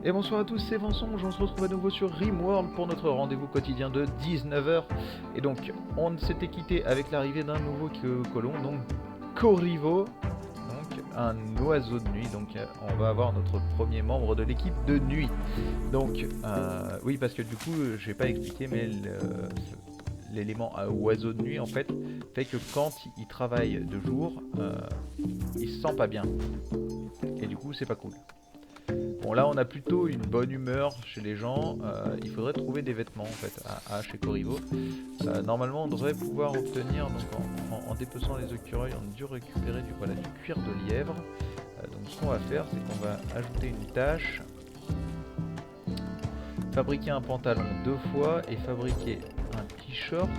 Et bonsoir à tous, c'est Vincent, on se retrouve à nouveau sur Rimworld pour notre rendez-vous quotidien de 19 h. Et donc, on s'était quitté avec l'arrivée d'un nouveau colon, donc Corivo, donc un oiseau de nuit. Donc, on va avoir notre premier membre de l'équipe de nuit. Donc, oui, parce que du coup, j'ai pas expliqué, mais l'élément oiseau de nuit, en fait que quand il travaille de jour, il se sent pas bien. Et du coup, c'est pas cool. Bon, là on a plutôt une bonne humeur chez les gens. Il faudrait trouver des vêtements en fait chez Corivo. Normalement on devrait pouvoir obtenir, donc en dépeçant les écureuils, on a dû récupérer du cuir de lièvre. Donc ce qu'on va faire, c'est qu'on va ajouter une tâche, fabriquer un pantalon 2 fois et fabriquer un t-shirt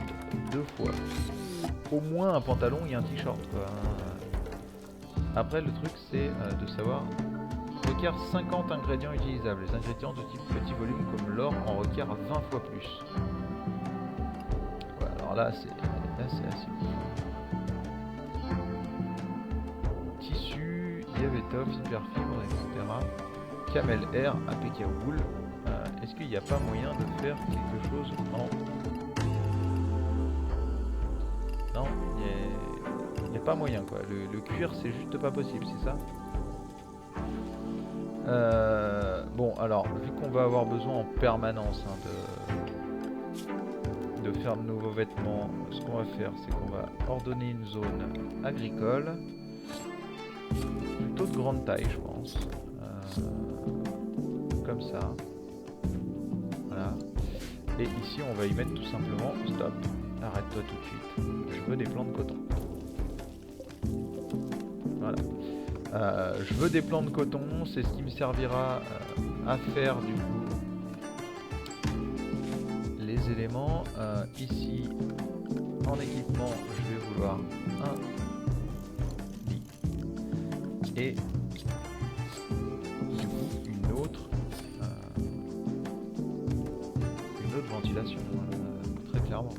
2 fois. Au moins un pantalon et un t-shirt quoi. Après le truc c'est de savoir requiert 50 ingrédients utilisables. Les ingrédients de type petit volume comme l'or en requièrent 20 fois plus. Voilà, alors là c'est assez cool. Tissu, diabétophe, hyperfibre, etc. Camel Air, APK Wool. Est-ce qu'il n'y a pas moyen de faire quelque chose en... Non, il n'y a pas moyen quoi. Le cuir c'est juste pas possible, c'est ça? Bon, alors, vu qu'on va avoir besoin en permanence de faire de nouveaux vêtements, ce qu'on va faire, c'est qu'on va ordonner une zone agricole, plutôt de grande taille, je pense. Comme ça. Voilà. Et ici, on va y mettre tout simplement, stop, arrête-toi tout de suite. Je veux des plants de coton. Voilà. Je veux des plants de coton, c'est ce qui me servira à faire du coup les éléments. Ici en équipement je vais vouloir un lit et du coup une autre ventilation très clairement.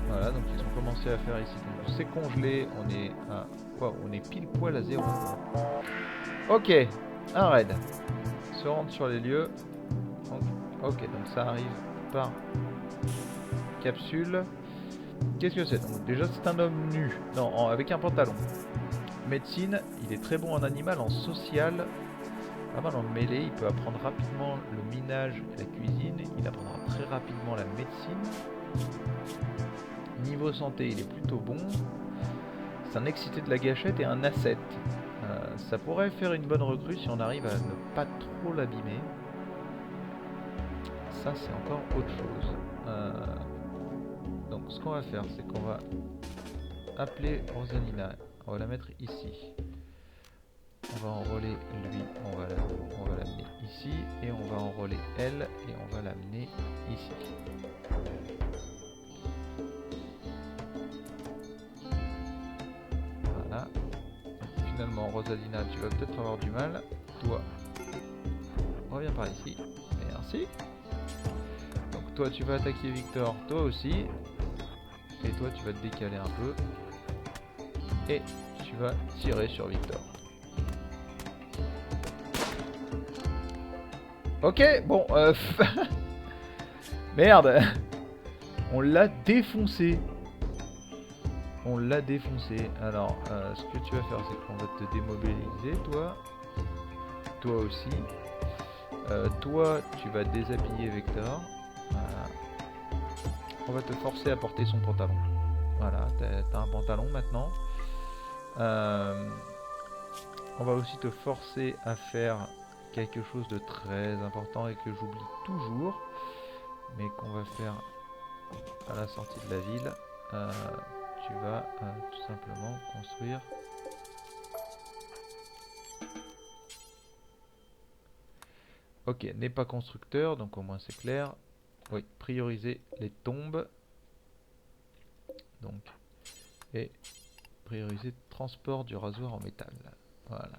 Voilà, donc ils ont commencé à faire ici. Donc c'est congelé, on est à quoi? On est pile poil à 0. Ok, un raid. Se rendre sur les lieux. Ok, donc ça arrive par capsule. Qu'est-ce que c'est? Donc déjà c'est un homme nu, non, avec un pantalon. Médecine, il est très bon en animal, en social, pas mal en mêlée, il peut apprendre rapidement le minage et la cuisine, il apprendra très rapidement la médecine. Niveau santé, il est plutôt bon. C'est un excité de la gâchette et un asset. Ça pourrait faire une bonne recrue si on arrive à ne pas trop l'abîmer. Ça c'est encore autre chose. Donc ce qu'on va faire, c'est qu'on va appeler Rosalina. On va la mettre ici. On va enrôler lui, on va l'amener ici. Et on va enrôler elle et on va l'amener ici. Voilà. Finalement, Rosalina, tu vas peut-être avoir du mal. Toi, reviens par ici. Merci. Donc toi, tu vas attaquer Victor, toi aussi. Et toi, tu vas te décaler un peu. Et tu vas tirer sur Victor. Ok, bon, merde. On l'a défoncé. On l'a défoncé. Alors, ce que tu vas faire, c'est qu'on va te démobiliser, toi. Toi aussi. Toi, tu vas déshabiller Vector. Voilà. On va te forcer à porter son pantalon. Voilà, t'as un pantalon maintenant. On va aussi te forcer à faire quelque chose de très important et que j'oublie toujours, mais qu'on va faire à la sortie de la ville. Tu vas tout simplement construire ok, n'est pas constructeur, donc au moins c'est clair. Oui, prioriser les tombes. Donc, et prioriser transport du rasoir en métal. Voilà.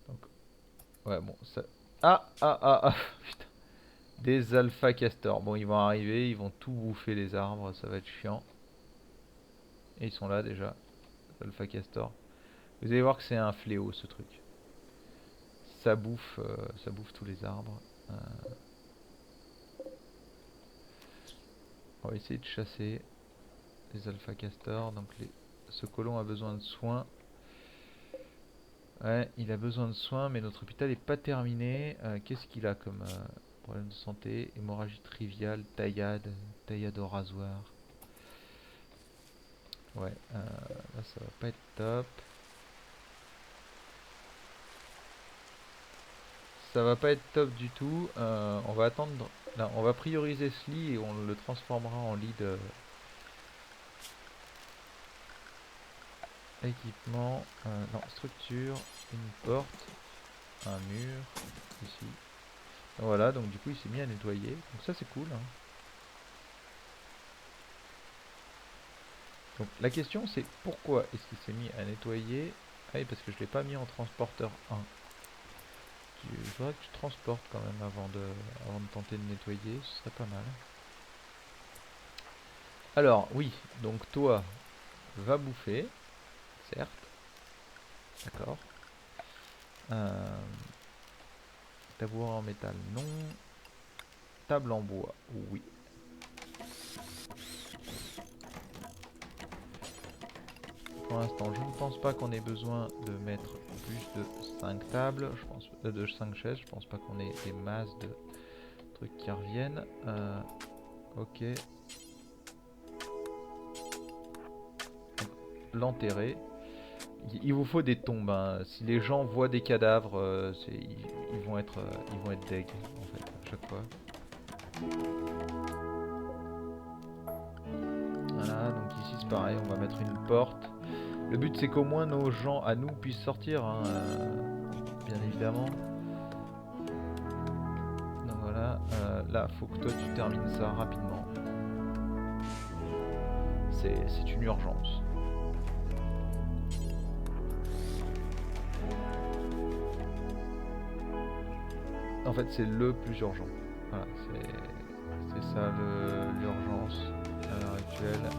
Donc, ouais, bon, ça... Ah, putain. Des alpha castors. Bon, ils vont arriver, ils vont tout bouffer les arbres, ça va être chiant. Et ils sont là déjà. Alpha Castor. Vous allez voir que c'est un fléau ce truc. Ça bouffe tous les arbres. On va essayer de chasser les Alpha Castors. Donc ce colon a besoin de soins. Ouais, il a besoin de soins, mais notre hôpital n'est pas terminé. Qu'est-ce qu'il a comme problème de santé? Hémorragie triviale, taillade au rasoir. Ouais, là ça va pas être top. Ça va pas être top du tout. On va attendre. Là, on va prioriser ce lit et on le transformera en lit de équipement. Non, structure, une porte, un mur, ici. Voilà, donc du coup il s'est mis à nettoyer. Donc ça c'est cool. Hein. Donc la question c'est pourquoi est-ce qu'il s'est mis à nettoyer? Ah oui, parce que je l'ai pas mis en transporteur 1. Il faudrait que tu transportes quand même avant de tenter de nettoyer, ce serait pas mal. Alors oui, donc toi va bouffer, certes, d'accord. Tabouret en métal, non. Table en bois, oui. Pour l'instant, je ne pense pas qu'on ait besoin de mettre plus de 5 tables, je pense, de 5 chaises. Je pense pas qu'on ait des masses de trucs qui reviennent. Ok. L'enterrer. Il vous faut des tombes. Hein. Si les gens voient des cadavres, ils vont être deg en fait à chaque fois. Voilà, donc ici c'est pareil, on va mettre une porte. Le but c'est qu'au moins nos gens à nous puissent sortir, hein, bien évidemment. Donc voilà, là faut que toi tu termines ça rapidement. C'est une urgence. En fait c'est le plus urgent. Voilà, c'est ça l'urgence à l'heure actuelle.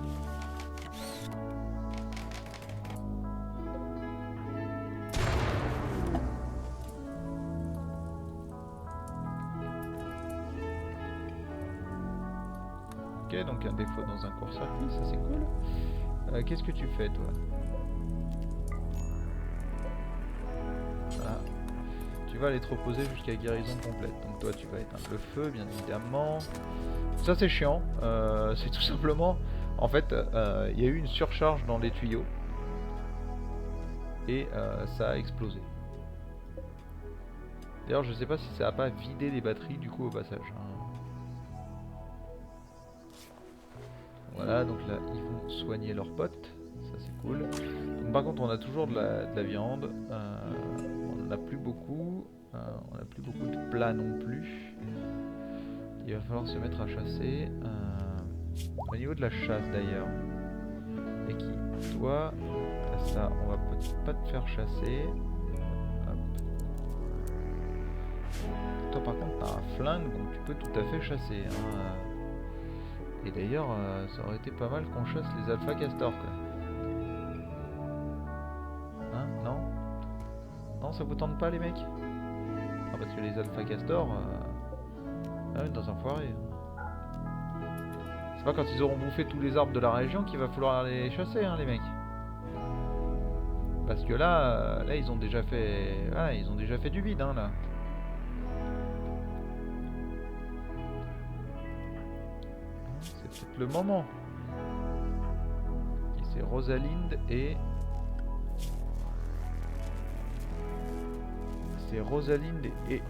Ok, donc un défaut dans un court-circuit, ça c'est cool. Qu'est-ce que tu fais toi? Voilà. Tu vas aller te reposer jusqu'à guérison complète. Donc toi tu vas éteindre le feu bien évidemment. Ça c'est chiant, c'est tout simplement, en fait, il y a eu une surcharge dans les tuyaux et ça a explosé. D'ailleurs je sais pas si ça a pas vidé les batteries du coup au passage. Hein. Voilà, donc là ils vont soigner leurs potes, ça c'est cool. Donc, par contre on a toujours de la viande, on n'en a plus beaucoup, on n'a plus beaucoup de plats non plus. Il va falloir se mettre à chasser. Au niveau de la chasse d'ailleurs, et qui toi, t'as ça, on va peut-être pas te faire chasser. Hop. Toi par contre t'as un flingue donc tu peux tout à fait chasser. Hein. Et d'ailleurs ça aurait été pas mal qu'on chasse les Alpha Castors quoi. Hein? Non? Non ça vous tente pas les mecs? Ah parce que les Alpha Castors, ah oui dans un foiré. C'est pas quand ils auront bouffé tous les arbres de la région qu'il va falloir les chasser hein les mecs. Parce que là, ils ont déjà fait, voilà, ils ont déjà fait du vide hein, là. C'est peut-être le moment. Et c'est Rosalind et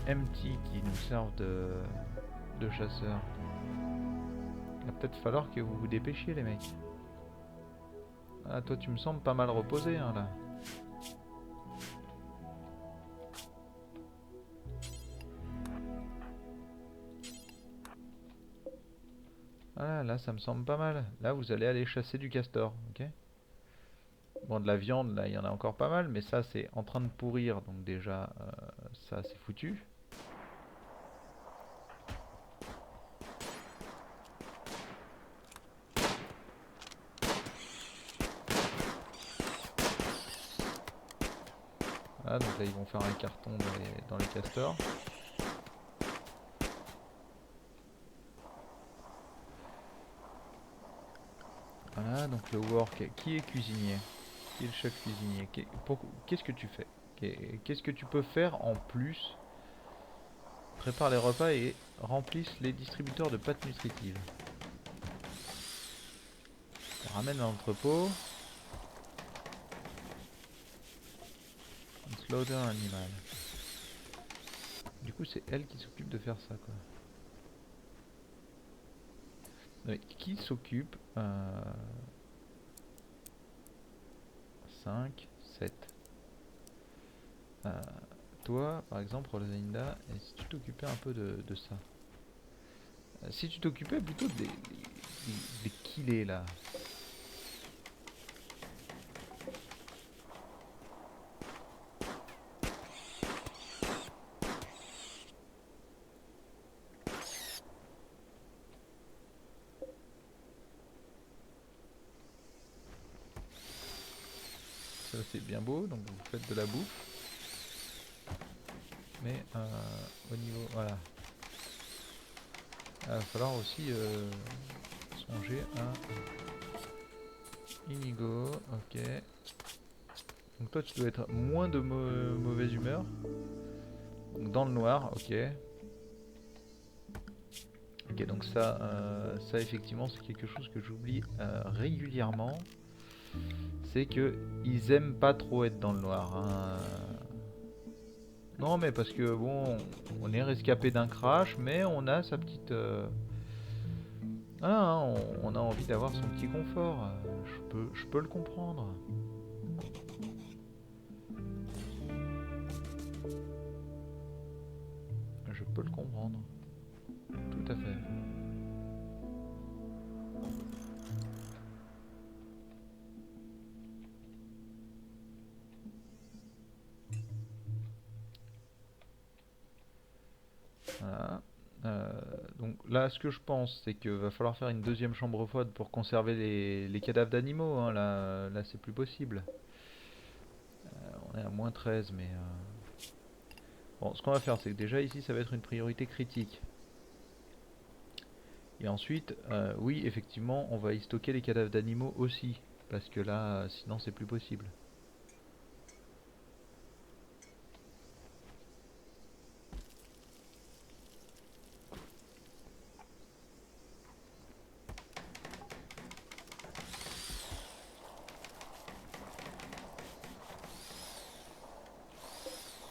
Empty qui nous servent de chasseurs. Il va peut-être falloir que vous vous dépêchiez les mecs. Ah toi tu me sembles pas mal reposé hein, là. Voilà, là ça me semble pas mal. Là vous allez aller chasser du castor, ok? Bon de la viande là il y en a encore pas mal, mais ça c'est en train de pourrir, donc déjà ça c'est foutu. Voilà, donc là ils vont faire un carton dans les castors. Voilà, donc le work, qui est cuisinier? Qui est le chef cuisinier? Qu'est-ce que tu fais? Qu'est-ce que tu peux faire en plus? Prépare les repas et remplisse les distributeurs de pâtes nutritives. On ramène à l'entrepôt. Slaughter animal. Du coup, c'est elle qui s'occupe de faire ça, quoi. Mais qui s'occupe 5, 7. Toi, par exemple, Rosalinda, et si tu t'occupais un peu de ça? Si tu t'occupais plutôt des kilés, là. Ça c'est bien beau, donc vous faites de la bouffe. Mais au niveau... Voilà. Il va falloir aussi songer à Inigo. Ok. Donc toi tu dois être moins de mauvaise humeur. Donc dans le noir, ok. Ok, donc ça effectivement c'est quelque chose que j'oublie régulièrement. C'est que ils aiment pas trop être dans le noir, hein. Non mais parce que bon, on est rescapé d'un crash, mais on a sa petite... Ah, hein, on a envie d'avoir son petit confort. Je peux le comprendre. Je peux le comprendre. Tout à fait. Voilà. Donc là, ce que je pense, c'est qu'il va falloir faire une deuxième chambre froide pour conserver les cadavres d'animaux, hein. Là c'est plus possible. On est à moins 13, mais... Bon, ce qu'on va faire, c'est que déjà ici, ça va être une priorité critique. Et ensuite, oui, effectivement, on va y stocker les cadavres d'animaux aussi. Parce que là, sinon, c'est plus possible.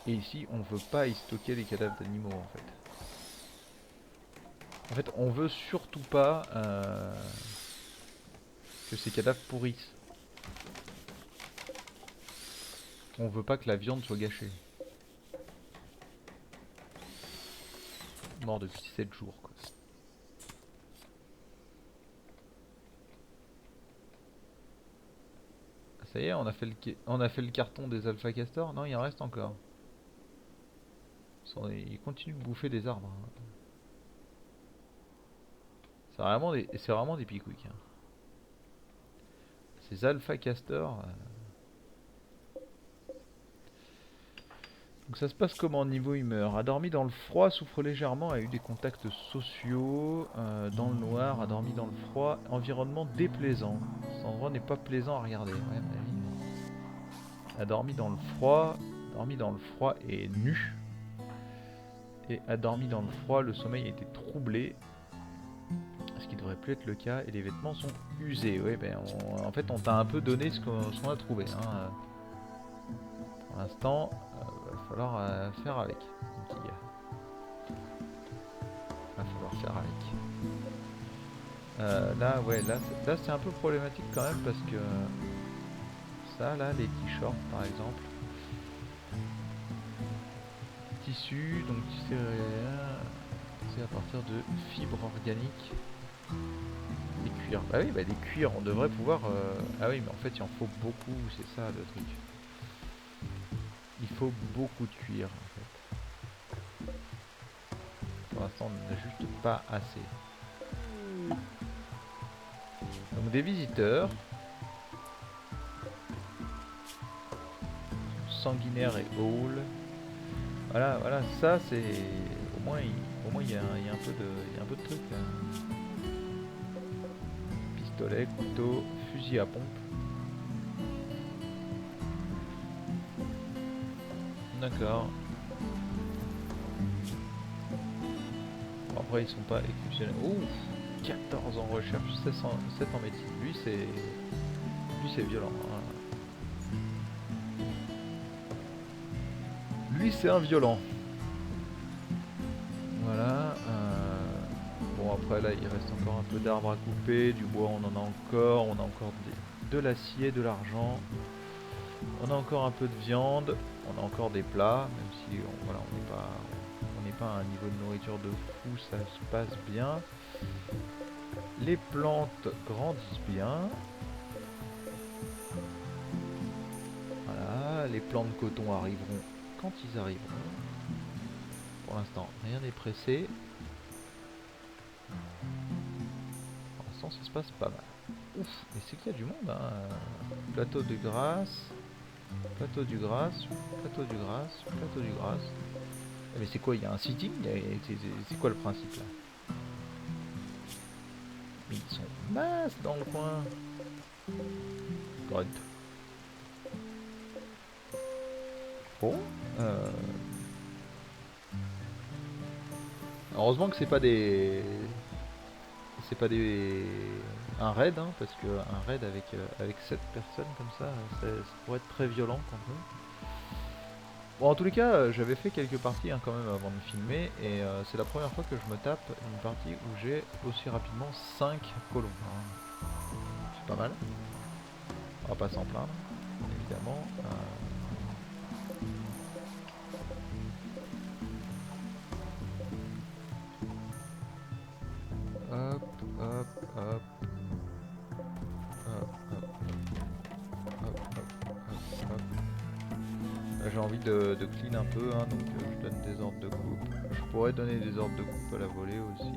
Et ici, on veut pas y stocker les cadavres d'animaux, en fait. En fait, on veut surtout pas que ces cadavres pourrissent. On veut pas que la viande soit gâchée. Mort depuis 7 jours, quoi. Ça y est, on a fait le carton des alpha castors. Non, il en reste encore. Ils continuent de bouffer des arbres, hein. C'est vraiment des picouics, hein. Ces alpha castors. Donc ça se passe comment niveau humeur? A dormi dans le froid, souffre légèrement, a eu des contacts sociaux, dans le noir, a dormi dans le froid, environnement déplaisant. Cet endroit n'est pas plaisant à regarder. Ouais, à mon avis. A dormi dans le froid et nu. Et a dormi dans le froid, le sommeil a été troublé. Ce qui devrait plus être le cas, et les vêtements sont usés. Ouais, ben en fait on t'a un peu donné ce qu'on a trouvé, hein. Pour l'instant, va falloir faire avec. Va falloir faire avec. Là, ouais, là c'est un peu problématique quand même parce que ça, là, les t-shirts par exemple, tissu, donc tissu c'est à partir de fibres organiques, des cuirs. Bah oui, bah des cuirs, on devrait pouvoir. Ah oui, mais en fait, il en faut beaucoup, c'est ça le truc. Il faut beaucoup de cuir en fait. Pour l'instant, on n'en a juste pas assez. Donc des visiteurs. sanguinaire et hall. Voilà, voilà, ça c'est... Au moins il y a un peu de trucs. Pistolet, couteau, fusil à pompe. D'accord. Bon, après ils sont pas exceptionnels. Ouh, 14 en recherche, 7 en médecine. Lui c'est violent. Hein. Lui c'est un violent. Voilà. Bon après là il reste encore un peu d'arbres à couper, du bois on en a encore, de l'acier, de l'argent, on a encore un peu de viande, on a encore des plats, même si voilà, on n'est pas à un niveau de nourriture de fou, ça se passe bien. Les plantes grandissent bien. Voilà, les plants de coton arriveront quand ils arriveront. Pour l'instant, rien n'est pressé. Pour l'instant, ça se passe pas mal. Ouf, mais c'est qu'il y a du monde, hein. Plateau de grâce, plateau du grâce, plateau du grâce, plateau du grâce. Mais c'est quoi, il y a un sitting? C'est quoi le principe là? Mais ils sont masse dans le coin. Grunt. Bon. Heureusement que c'est pas des... C'est pas des... un raid, hein, parce que un raid avec 7 personnes comme ça pourrait être très violent quand même. Bon, en tous les cas, j'avais fait quelques parties hein, quand même avant de filmer, et c'est la première fois que je me tape une partie où j'ai aussi rapidement 5 colons. Hein. C'est pas mal. On va pas s'en plaindre, évidemment. Hop, hop, hop. J'ai envie de clean un peu, hein, donc je donne des ordres de coupe. Je pourrais donner des ordres de coupe à la volée aussi.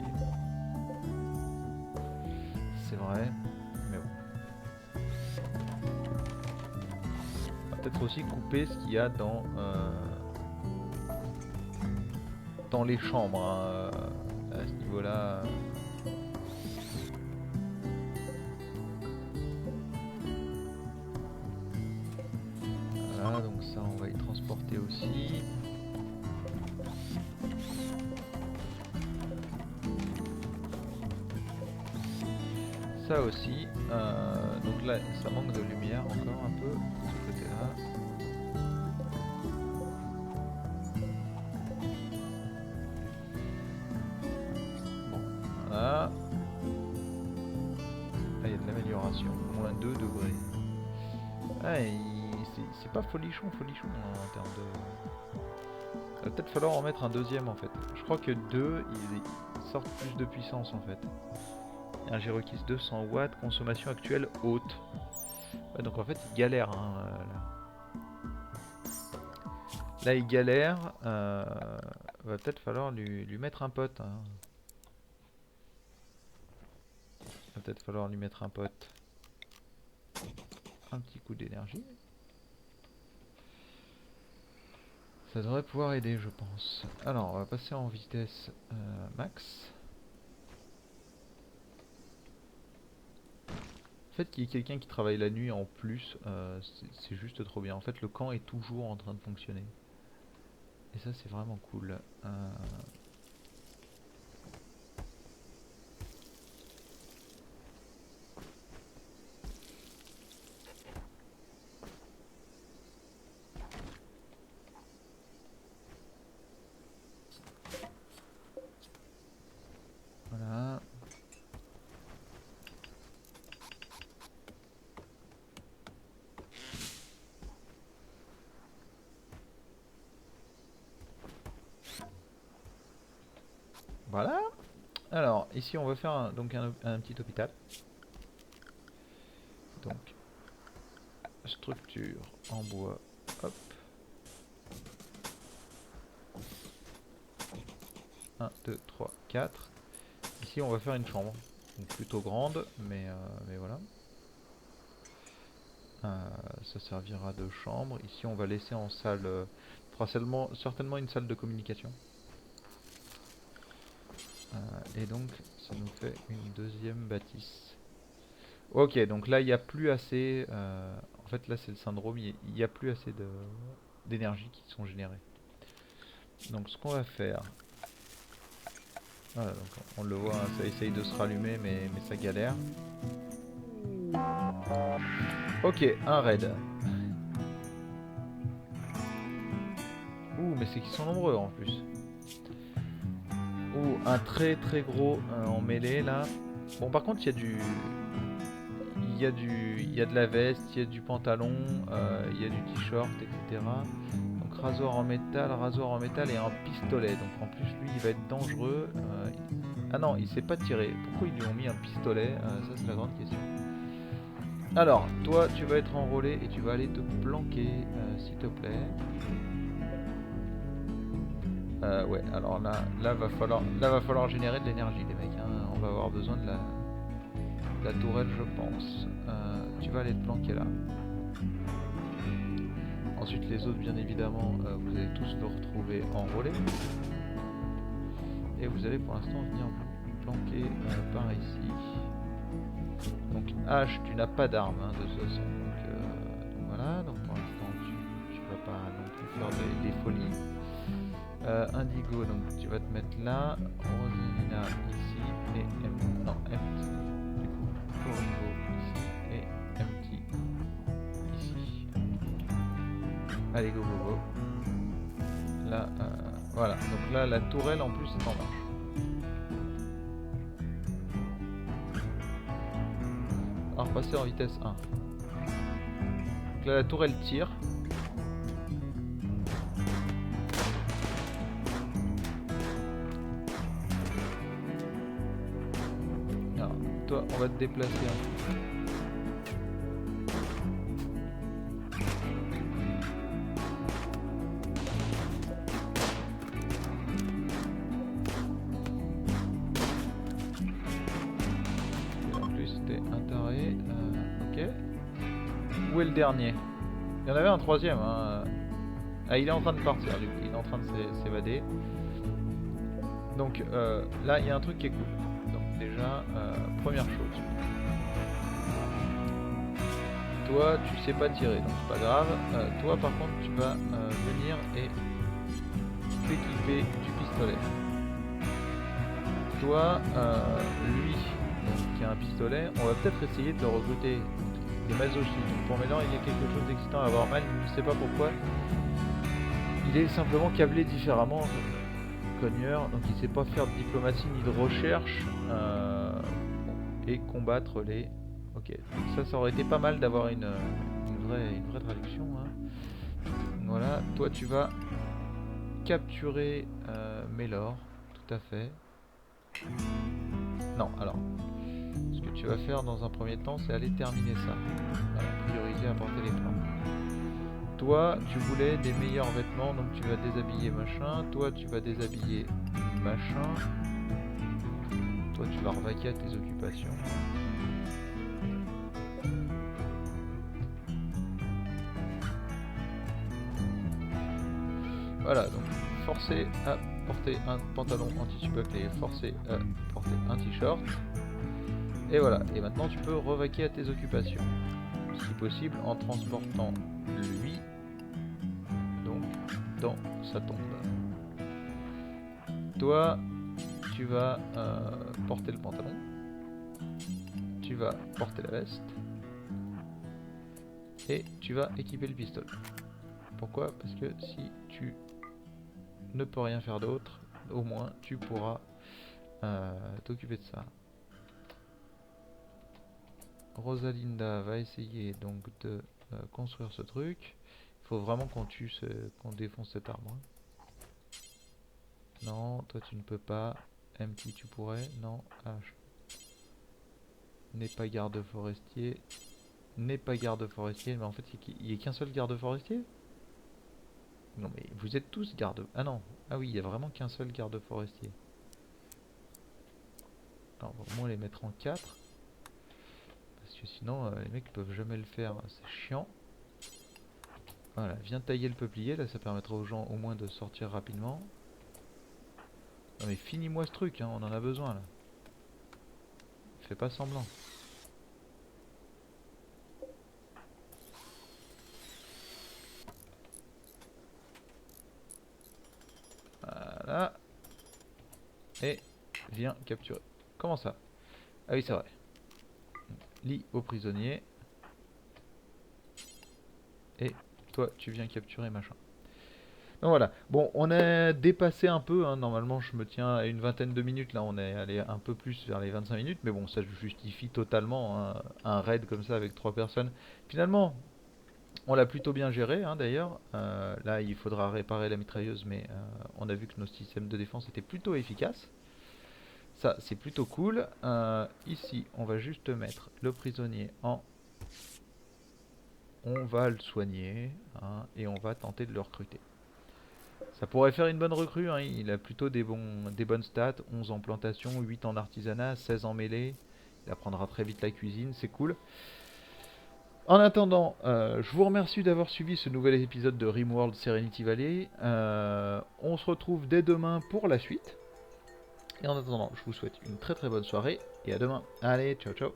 C'est vrai, mais bon. On va peut-être aussi couper ce qu'il y a dans les chambres. Hein, à ce niveau-là. Voilà, donc ça on va y transporter aussi. Ça aussi. Donc là, ça manque de lumière encore un peu de ce côté-là. Bon, voilà. Là, il y a de l'amélioration. Moins 2 degrés. Ah, c'est pas folichon en termes de... Il va peut-être falloir en mettre un deuxième en fait. Je crois que 2, ils sortent plus de puissance en fait. Un gyrokiss 200 watts, consommation actuelle haute. Ouais, donc en fait il galère hein, là il galère. Va peut-être falloir lui mettre un pote. Hein. Va peut-être falloir lui mettre un pote. Un petit coup d'énergie. Ça devrait pouvoir aider je pense. Alors on va passer en vitesse max. En fait, qu'il y ait quelqu'un qui travaille la nuit en plus, c'est juste trop bien. En fait, le camp est toujours en train de fonctionner. Et ça, c'est vraiment cool. Voilà. Voilà. Alors, ici, on va faire un petit hôpital. Donc, structure en bois. Hop. 1, 2, 3, 4. Ici, on va faire une chambre. Donc, plutôt grande, mais voilà. Ça servira de chambre. Ici on va laisser en salle, fera certainement une salle de communication. Et donc ça nous fait une deuxième bâtisse. Ok, donc là il n'y a plus assez, en fait là c'est le syndrome, il n'y a plus assez d'énergie qui sont générées. Donc ce qu'on va faire, voilà, donc on le voit, hein, ça essaye de se rallumer mais ça galère. Ok, un raid. Ouh, mais c'est qu'ils sont nombreux en plus. Ouh, un très très gros en mêlée là. Bon, par contre, il y a il y a de la veste, il y a du pantalon, il y a du t-shirt, etc. Donc rasoir en métal et un pistolet. Donc en plus, lui, il va être dangereux. Ah non, il sait pas tirer. Pourquoi ils lui ont mis un pistolet? Ça, c'est la grande question. Alors, toi, tu vas être enrôlé et tu vas aller te planquer, s'il te plaît. Ouais, alors là va falloir générer de l'énergie, les mecs. Hein. On va avoir besoin de la tourelle, je pense. Tu vas aller te planquer là. Ensuite, les autres, bien évidemment, vous allez tous vous retrouver enrôlés. Et vous allez pour l'instant venir vous planquer par ici. Donc H, tu n'as pas d'arme hein, de toute façon. Donc voilà, donc pour l'instant tu vas pas non plus faire des folies. Indigo, donc tu vas te mettre là. Rosalina ici et non, empty. Du coup, Corivo ici et empty ici. Allez, go go go. Là, voilà. Donc là, la tourelle en plus est en marche. Alors passer en vitesse 1. Donc là, la tourelle tire. Alors, toi, on va te déplacer un peu. Où est le dernier? Il y en avait un troisième. Hein. Ah, il est en train de partir, du coup. Il est en train de s'évader. Donc là, il y a un truc qui est cool. Donc déjà, première chose. Toi, tu sais pas tirer, donc c'est pas grave. Toi, par contre, tu vas venir et t'équiper du pistolet. Toi, lui, donc, qui a un pistolet, on va peut-être essayer de le recruter. Des masochistes. Pour Mélan, il y a quelque chose d'excitant à avoir mal, il ne sait pas pourquoi. Il est simplement câblé différemment, cogneur, donc il ne sait pas faire de diplomatie ni de recherche et combattre les... Ok, donc ça aurait été pas mal d'avoir une vraie traduction. Hein. Voilà, toi tu vas capturer Mélor, tout à fait. Non, alors... Ce que tu vas faire dans un premier temps, c'est aller terminer ça. Voilà, prioriser, apporter les plans. Toi, tu voulais des meilleurs vêtements, donc tu vas déshabiller machin. Toi, tu vas déshabiller machin. Toi, tu vas revaquer à tes occupations. Voilà, donc forcé à porter un pantalon anti-buckle et forcé à porter un t-shirt. Et voilà, et maintenant tu peux revaquer à tes occupations. Si possible en transportant lui donc dans sa tombe. Toi, tu vas porter le pantalon. Tu vas porter la veste. Et tu vas équiper le pistolet. Pourquoi? Parce que si tu ne peux rien faire d'autre, au moins tu pourras t'occuper de ça. Rosalinda va essayer donc de construire ce truc. Il faut vraiment qu'on qu'on défonce cet arbre. Hein. Non, toi tu ne peux pas. Empty tu pourrais. Non, H. N'est pas garde forestier. N'est pas garde forestier. Mais en fait il n'y a qu'un seul garde forestier. Non mais vous êtes tous garde... Ah non. Ah oui, il n'y a vraiment qu'un seul garde forestier. Alors on va au moins les mettre en 4. que sinon les mecs peuvent jamais le faire, c'est chiant. Voilà, viens tailler le peuplier, là ça permettra aux gens au moins de sortir rapidement. Non mais finis-moi ce truc, hein, on en a besoin là. Fais pas semblant. Voilà. Et viens capturer. Comment ça? Ah oui c'est vrai. Lis aux prisonniers. Et toi tu viens capturer machin. Donc voilà, bon on a dépassé un peu, hein. Normalement je me tiens à une vingtaine de minutes, là on est allé un peu plus vers les 25 minutes, mais bon ça justifie totalement hein, un raid comme ça avec 3 personnes. Finalement on l'a plutôt bien géré hein, d'ailleurs. Là il faudra réparer la mitrailleuse, mais on a vu que nos systèmes de défense étaient plutôt efficaces. Ça c'est plutôt cool. Ici on va juste mettre le prisonnier en... On va le soigner hein, et on va tenter de le recruter. Ça pourrait faire une bonne recrue, hein. Il a plutôt des bonnes stats, 11 en plantation, 8 en artisanat, 16 en mêlée. Il apprendra très vite la cuisine, c'est cool. En attendant, je vous remercie d'avoir suivi ce nouvel épisode de RimWorld Serenity Valley. On se retrouve dès demain pour la suite. Et en attendant, je vous souhaite une très très bonne soirée et à demain. Allez, ciao ciao.